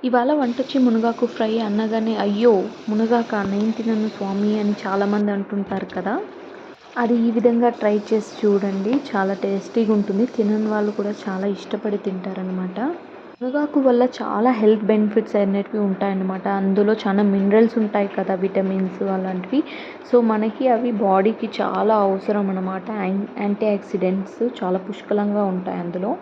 ఇవాళ వంటొచ్చి మునగాకు ఫ్రై అనగానే అయ్యో మునగాకా నేను తినను స్వామి అని చాలామంది అంటుంటారు కదా. అది ఈ విధంగా ట్రై చేసి చూడండి, చాలా టేస్టీగా ఉంటుంది. తినని వాళ్ళు కూడా చాలా ఇష్టపడి తింటారనమాట. మునగాకు వల్ల చాలా హెల్త్ బెనిఫిట్స్ అనేటివి ఉంటాయన్నమాట. అందులో చాలా మినరల్స్ ఉంటాయి కదా, విటమిన్స్ అలాంటివి. సో మనకి అవి బాడీకి చాలా అవసరం అనమాట. యాంటీ ఆక్సిడెంట్స్ చాలా పుష్కలంగా ఉంటాయి అందులో.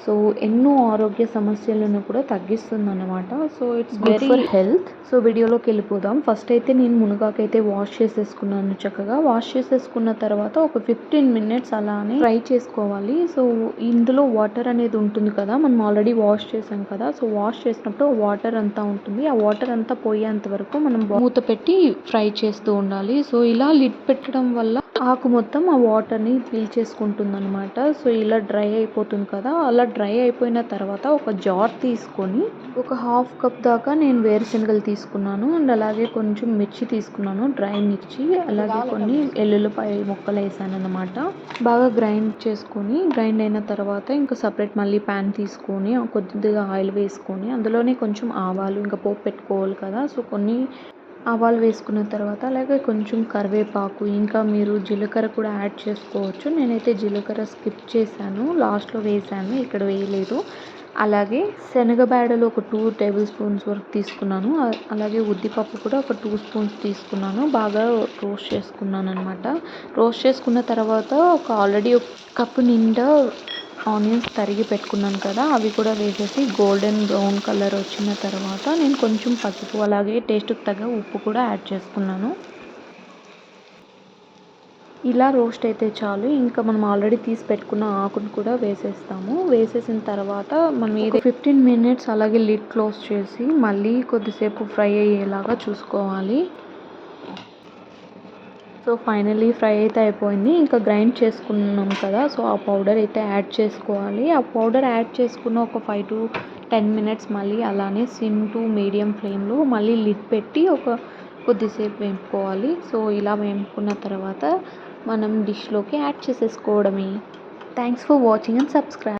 సో ఎన్నో ఆరోగ్య సమస్యలను కూడా తగ్గిస్తుందన్నమాట. So it's good for health. So వీడియోలోకి వెళ్ళిపోదాం. ఫస్ట్ అయితే నేను మునగాకు అయితే వాష్ చేసేసుకున్నాను. చక్కగా వాష్ చేసేసుకున్న తర్వాత ఒక 15 మినిట్స్ అలానే ఫ్రై చేసుకోవాలి. సో ఇందులో వాటర్ అనేది ఉంటుంది కదా, మనం ఆల్రెడీ వాష్ చేసాం కదా. సో వాష్ చేసినప్పుడు వాటర్ అంతా ఉంటుంది. ఆ వాటర్ అంతా పోయేంత వరకు మనం మూత పెట్టి ఫ్రై చేస్తూ ఉండాలి. సో ఇలా లిడ్ పెట్టడం వల్ల ఆకు మొత్తం ఆ వాటర్ని పీల్చేసుకుంటుంది అనమాట. సో ఇలా డ్రై అయిపోతుంది కదా. అలా డ్రై అయిపోయిన తర్వాత ఒక జార్ తీసుకొని ఒక హాఫ్ కప్ దాకా నేను వేరుశనగలు తీసుకున్నాను. అండ్ అలాగే కొంచెం మిర్చి తీసుకున్నాను, డ్రై మిర్చి. అలాగే కొన్ని ఎల్లుల్లిపాయ ముక్కలు వేసాను అనమాట. బాగా గ్రైండ్ అయిన తర్వాత ఇంకా సపరేట్ మళ్ళీ ప్యాన్ తీసుకొని కొద్దిగా ఆయిల్ వేసుకొని అందులోనే కొంచెం ఆవాలు, ఇంకా పోపు పెట్టుకోవాలి కదా. సో కొన్ని ఆవాలు వేసుకున్న తర్వాత అలాగే కొంచెం కరివేపాకు, ఇంకా మీరు జీలకర్ర కూడా యాడ్ చేసుకోవచ్చు. నేనైతే జీలకర్ర స్కిప్ చేశాను, లాస్ట్లో వేసాను, ఇక్కడ వేయలేదు. అలాగే శనగబేడలు ఒక 2 టేబుల్ స్పూన్స్ వరకు తీసుకున్నాను. అలాగే ఉద్దిపప్పు కూడా ఒక 2 స్పూన్స్ తీసుకున్నాను. బాగా రోస్ట్ చేసుకున్నాను అనమాట. రోస్ట్ చేసుకున్న తర్వాత ఆల్రెడీ ఒక కప్పు నిండా ఆనియన్స్ తరిగి పెట్టుకున్నాను కదా, అవి కూడా వేసేసి గోల్డెన్ బ్రౌన్ కలర్ వచ్చిన తర్వాత నేను కొంచెం పసుపు అలాగే టేస్ట్కి తగ్గ ఉప్పు కూడా యాడ్ చేసుకున్నాను. ఇలా రోస్ట్ అయితే చాలు. ఇంకా మనం ఆల్రెడీ తీసి పెట్టుకున్న ఆకును కూడా వేసేస్తాము. వేసేసిన తర్వాత మనం 15 మినిట్స్ అలాగే లిడ్ క్లోజ్ చేసి మళ్ళీ కొద్దిసేపు ఫ్రై అయ్యేలాగా చూసుకోవాలి. సో ఫైనల్లీ ఫ్రై అయితే అయిపోయింది. ఇంకా గ్రైండ్ చేసుకున్నాం కదా, సో ఆ పౌడర్ అయితే యాడ్ చేసుకోవాలి. ఆ పౌడర్ యాడ్ చేసుకున్న ఒక 5 to 10 మినిట్స్ మళ్ళీ అలానే సిమ్ టు మీడియం ఫ్లేమ్లో మళ్ళీ లిడ్ పెట్టి కొద్దిసేపు వేపుకోవాలి. సో ఇలా వేపుకున్న తర్వాత మనం డిష్లోకి యాడ్ చేసేసుకోవడమే. Thanks for watching and subscribe.